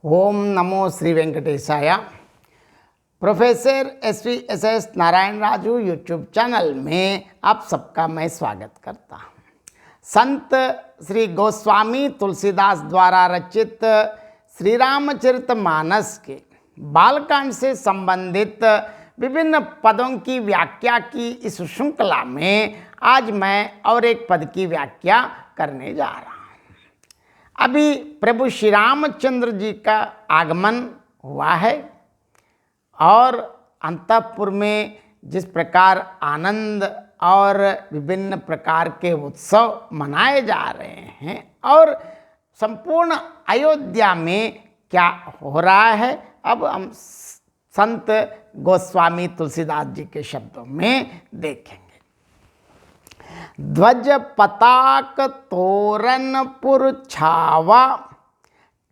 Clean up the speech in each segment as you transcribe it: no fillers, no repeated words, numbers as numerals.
ओम नमो श्री वेंकटेशाय। Professor S Narayan Raju YouTube channel में आप सबका मैं स्वागत करता हूँ। संत श्री गोस्वामी तुलसीदास श्रीदास रचित श्री रामचरितमानस के बालकांड से संबंधित विभिन्न पदों की व्याख्या की इस श्रृंखला में आज मैं और एक पद की व्याख्या करने जा रहा हूँ। अभी प्रभु श्री रामचंद्र जी का आगमन हुआ है और अंतःपुर में जिस प्रकार आनंद और विभिन्न प्रकार के उत्सव मनाए जा रहे हैं और संपूर्ण अयोध्या में क्या हो रहा है, अब हम संत गोस्वामी तुलसीदास जी के शब्दों में देखेंगे। ध्वज पताक तोरण पुर छावा,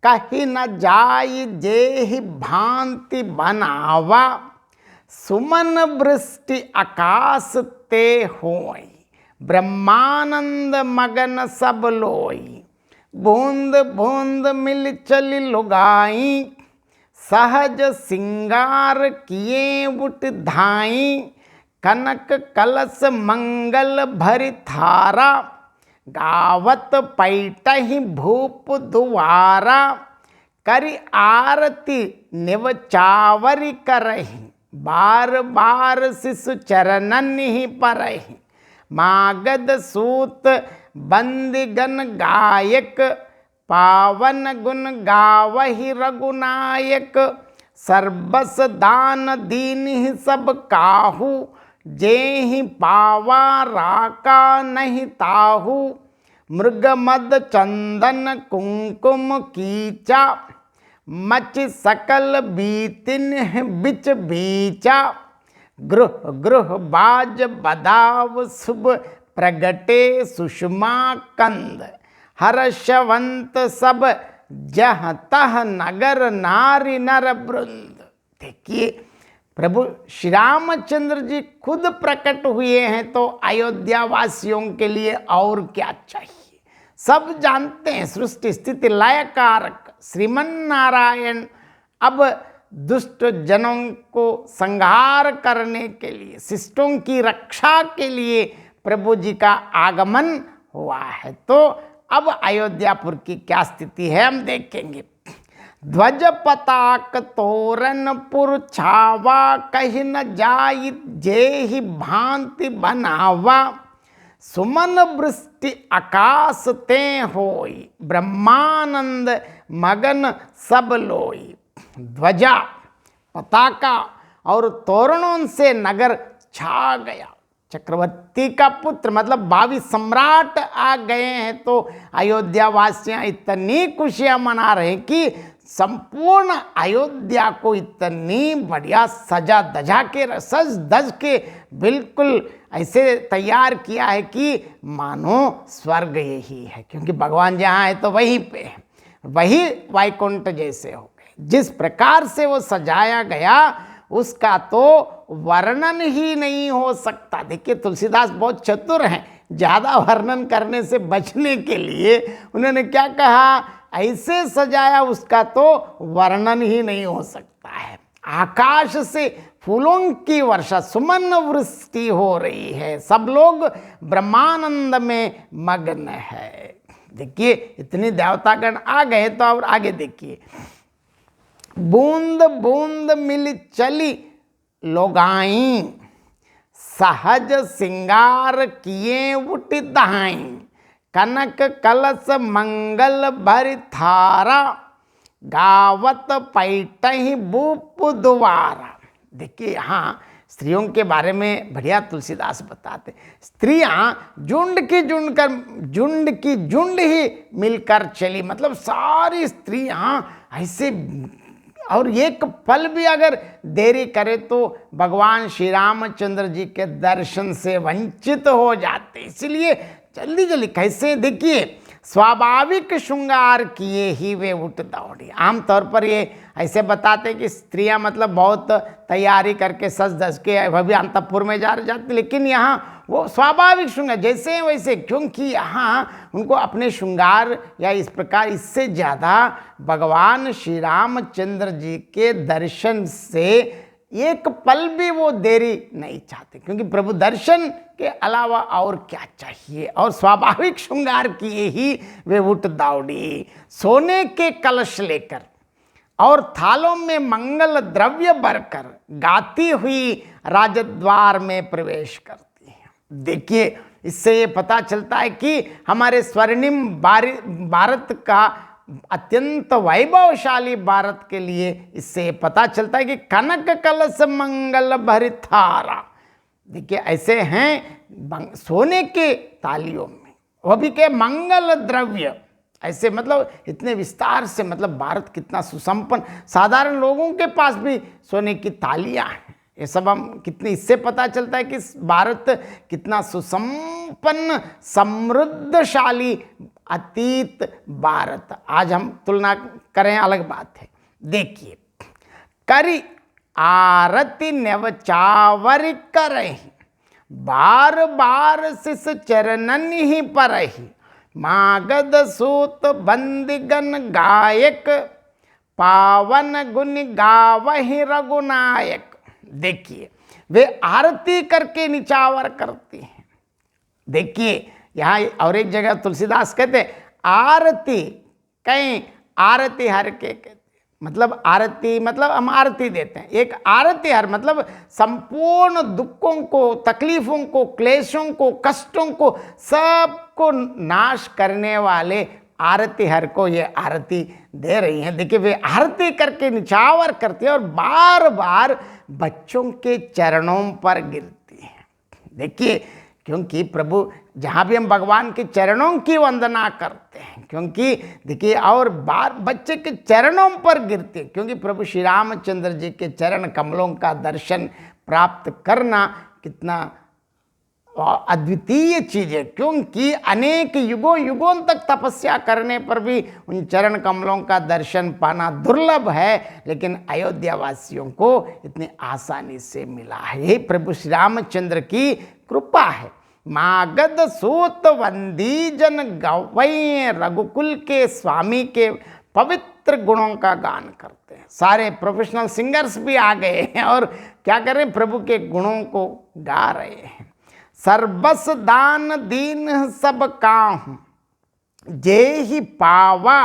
कहीं न जाई जेहि भांति बनावा। सुमन वृष्टि आकाश ते होई, ब्रह्मानंद मगन सब लोई। बूंद बूंद मिल चली लुगाई, सहज सिंगार किए उठ धाई। कनक कलश मंगल भरि थारा, गावत पैटहि भूप दुआरा। करि आरती निवचावरी करहि, बार बार शिशु चरणन ही परहि। मागध सूत बंदिगन गायक, पावन गुण गावहि रघुनायक। सर्बस दान दीन ही सब काहू, जेहि पावा राका नहीं ताहू। मृग मद चंदन कुंकुम कीचा, मच सकल बीतिन बिच बीचा। गृह गृह बाज बदाव शुभ, प्रगटे सुषमा कंद। हर्षवंत सब जह तह नगर नारी नर वृंद। देखिए, प्रभु श्री रामचंद्र जी खुद प्रकट हुए हैं तो अयोध्या वासियों के लिए और क्या चाहिए। सब जानते हैं सृष्टि स्थिति लय कारक श्रीमन नारायण अब दुष्ट जनों को संहार करने के लिए, शिष्टों की रक्षा के लिए प्रभु जी का आगमन हुआ है। तो अब अयोध्यापुर की क्या स्थिति है हम देखेंगे। ध्वज पताक तोरण पुर छावा, कहीं न जाई जेहि भांति बनावा। सुमन वृष्टि आकाश ते होई, ब्रह्मानंद मगन सब लोई। ध्वजा पताका और तोरणों से नगर छा गया। चक्रवर्ती का पुत्र मतलब 22 सम्राट आ गए हैं तो अयोध्या वासियाँ इतनी खुशियाँ मना रहे कि संपूर्ण अयोध्या को इतनी बढ़िया सजा धजा के सज धज के बिल्कुल ऐसे तैयार किया है कि मानो स्वर्ग यही है, क्योंकि भगवान जहाँ है तो वहीं पे है, वही वैकुंठ जैसे हो गए। जिस प्रकार से वो सजाया गया उसका तो वर्णन ही नहीं हो सकता। देखिए, तुलसीदास बहुत चतुर हैं, ज़्यादा वर्णन करने से बचने के लिए उन्होंने क्या कहा, ऐसे सजाया उसका तो वर्णन ही नहीं हो सकता है। आकाश से फूलों की वर्षा, सुमन वृष्टि हो रही है, सब लोग ब्रह्मानंद में मग्न है। देखिए, इतनी देवतागण आ गए तो और आगे देखिए। बूंद बूंद मिल चली लोगाई, सहज सिंगार किए उठ धाई। कनक कलश मंगल भरि थारा, गावत पैटहि भूप दुआरा। देखिए, यहाँ स्त्रियों के बारे में बढ़िया तुलसीदास बताते। स्त्रियां झुंड की झुंड ही मिलकर चली, मतलब सारी स्त्रियां ऐसे, और एक पल भी अगर देरी करे तो भगवान श्री रामचंद्र जी के दर्शन से वंचित हो जाते। इसलिए जल्दी जल्दी कैसे, देखिए, स्वाभाविक श्रृंगार किए ही वे उठ दौड़ी। आमतौर पर ये ऐसे बताते हैं कि स्त्रियां मतलब बहुत तैयारी करके सज धज के वह भी अंतपुर में जा जाती, लेकिन यहाँ वो स्वाभाविक श्रृंगार जैसे हैं वैसे, क्योंकि यहाँ उनको अपने श्रृंगार या इस प्रकार इससे ज़्यादा भगवान श्री रामचंद्र जी के दर्शन से एक पल भी वो देरी नहीं चाहते, क्योंकि प्रभु दर्शन के अलावा और क्या चाहिए। और स्वाभाविक श्रृंगार किए ही वे उठ दौड़ी, सोने के कलश लेकर और थालों में मंगल द्रव्य भरकर गाती हुई राजद्वार में प्रवेश करती है। देखिए, इससे ये पता चलता है कि हमारे स्वर्णिम भारत का अत्यंत वैभवशाली भारत के लिए इससे पता चलता है कि कनक कलश मंगल भरितारा। देखिए, ऐसे हैं सोने के तालियों में, वह भी के मंगल द्रव्य, ऐसे मतलब इतने विस्तार से, मतलब भारत कितना सुसंपन्न, साधारण लोगों के पास भी सोने की तालियां हैं। ये सब हम कितने, इससे पता चलता है कि भारत कितना सुसंपन्न समृद्धशाली अतीत भारत। आज हम तुलना करें अलग बात है। देखिए, करी आरती नेवचावर करहि, बार बार शिष चरणन ही परहि, मागध सूत बंदिगन गायक, पावन गुण गावहि रघुनायक। देखिए, वे आरती करके निचावर करती हैं। देखिए, यहाँ और एक जगह तुलसीदास कहते आरती, कहीं आरती हर के कहते, मतलब आरती मतलब हम आरती देते हैं। एक आरती हर मतलब संपूर्ण दुखों को, तकलीफों को, क्लेशों को, कष्टों को, सबको नाश करने वाले आरती हर को ये आरती दे रही हैं। देखिए, वे आरती करके निछावर करती है और बार बार बच्चों के चरणों पर गिरती हैं। देखिए, क्योंकि प्रभु जहाँ भी हम भगवान के चरणों की वंदना करते हैं, क्योंकि देखिए, और बार बच्चे के चरणों पर गिरते हैं, क्योंकि प्रभु श्री रामचंद्र जी के चरण कमलों का दर्शन प्राप्त करना कितना अद्वितीय चीज़ है। क्योंकि अनेक युगों युगों तक तपस्या करने पर भी उन चरण कमलों का दर्शन पाना दुर्लभ है, लेकिन अयोध्या वासियों को इतनी आसानी से मिला है। यही प्रभु श्री रामचंद्र की कृपा है। मागध सूत वंदी जन गवै, रघुकुल के स्वामी के पवित्र गुणों का गान करते हैं। सारे प्रोफेशनल सिंगर्स भी आ गए हैं और क्या कर रहे हैं, प्रभु के गुणों को गा रहे हैं। सर्बस दान दीन सब काहू, जे ही पावा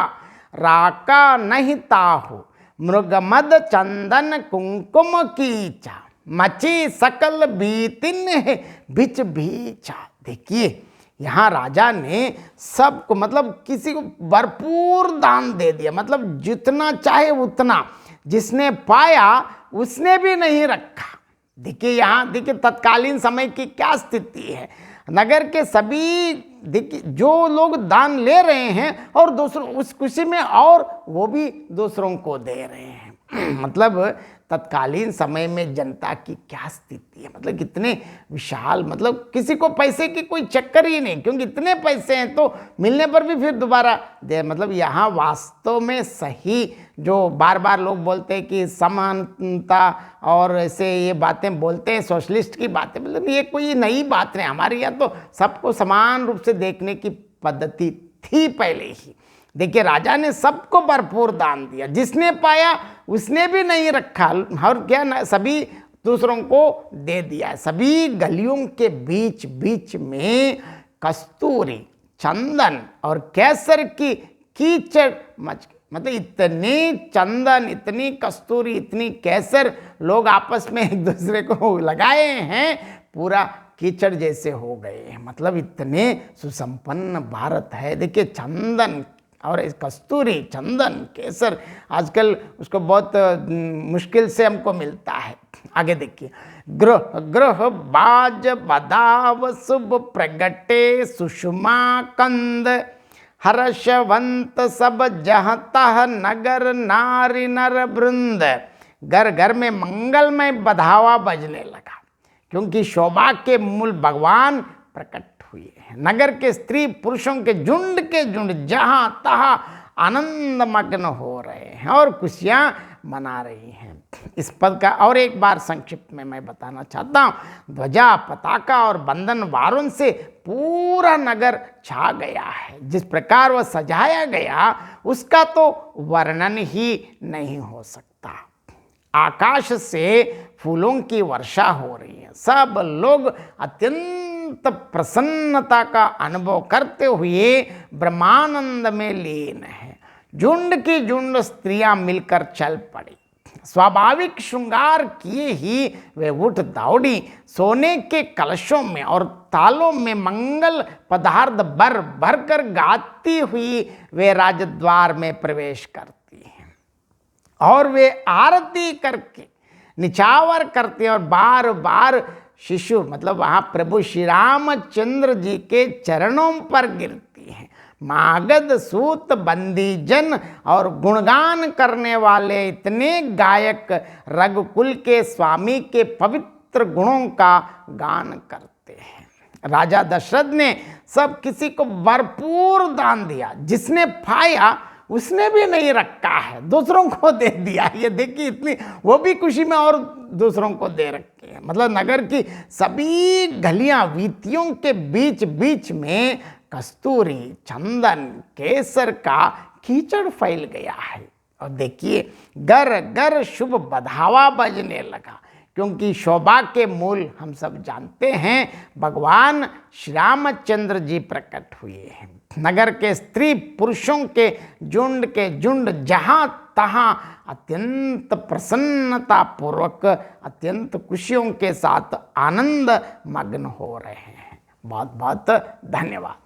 राका नहीं ताहू, मृगमद चंदन कुंकुम कीचा, मची सकल बीतिन है बिच भीचा। देखिए, यहाँ राजा ने सबको, मतलब किसी को भरपूर दान दे दिया, मतलब जितना चाहे उतना, जिसने पाया उसने भी नहीं रखा। देखिए, यहाँ देखिए तत्कालीन समय की क्या स्थिति है। नगर के सभी देखिए जो लोग दान ले रहे हैं और दूसरों उस खुशी में और वो भी दूसरों को दे रहे हैं। मतलब तत्कालीन समय में जनता की क्या स्थिति है, मतलब कितने विशाल, मतलब किसी को पैसे की कोई चक्कर ही नहीं, क्योंकि इतने पैसे हैं तो मिलने पर भी फिर दोबारा दे। मतलब यहाँ वास्तव में सही जो बार बार लोग बोलते हैं कि समानता और ऐसे ये बातें बोलते हैं, सोशलिस्ट की बातें, मतलब ये कोई नई बात नहीं। हमारे यहाँ तो सबको समान रूप से देखने की पद्धति थी पहले ही। देखिए, राजा ने सबको भरपूर दान दिया, जिसने पाया उसने भी नहीं रखा, और क्या सभी दूसरों को दे दिया। सभी गलियों के बीच बीच में कस्तूरी, चंदन और केसर की कीचड़ मच गई। मतलब इतनी चंदन, इतनी कस्तूरी, इतनी केसर लोग आपस में एक दूसरे को लगाए हैं, पूरा कीचड़ जैसे हो गए हैं। मतलब इतने सुसंपन्न भारत है। देखिए, चंदन और कस्तूरी, चंदन, केसर आजकल उसको बहुत मुश्किल से हमको मिलता है। आगे देखिए, ग्रह ग्रह बाज बदाव शुभ प्रगटे, सुषमा कंद हर्षवंत सब जहाँ तह, नगर नारी नर वृंद। घर घर में मंगलमय बधावा बजने लगा, क्योंकि शोभा के मूल भगवान प्रकट हुए। हैं। नगर के स्त्री पुरुषों के झुंड जहां तहां आनंद मग्न हो रहे हैं और खुशियां मना रही हैं। इस पद का और एक बार संक्षिप्त में मैं बताना चाहता हूँ। ध्वजा, पताका और बंधन वारुण से पूरा नगर छा गया है। जिस प्रकार वह सजाया गया उसका तो वर्णन ही नहीं हो सकता। आकाश से फूलों की वर्षा हो रही है। सब लोग अत्यंत प्रसन्नता का अनुभव करते हुए ब्रह्मानंद में लीन है। झुंड की झुंड स्त्रियां मिलकर चल पड़ी। स्वाभाविक श्रृंगार किए ही वे उठ दौड़ी। सोने के कलशों में और तालों में मंगल पदार्थ भर भर कर गाती हुई वे राजद्वार में प्रवेश करती हैं और वे आरती करके निछावर करते हैं और बार बार शिशु मतलब वहाँ प्रभु श्री रामचंद्र जी के चरणों पर गिरती हैं। मागध, सूत, बंदी जन और गुणगान करने वाले इतने गायक रघुकुल के स्वामी के पवित्र गुणों का गान करते हैं। राजा दशरथ ने सब किसी को भरपूर दान दिया। जिसने पाया उसने भी नहीं रखा है, दूसरों को दे दिया। ये देखिए इतनी वो भी खुशी में और दूसरों को दे रखे हैं। मतलब नगर की सभी गलियां वीथियों के बीच बीच में कस्तूरी, चंदन, केसर का कीचड़ फैल गया है। और देखिए घर घर शुभ बधावा बजने लगा, क्योंकि शोभा के मूल हम सब जानते हैं भगवान श्री रामचंद्र जी प्रकट हुए हैं। नगर के स्त्री पुरुषों के झुंड जहां तहां अत्यंत प्रसन्नता पूर्वक अत्यंत खुशियों के साथ आनंद मग्न हो रहे हैं। बहुत बहुत धन्यवाद।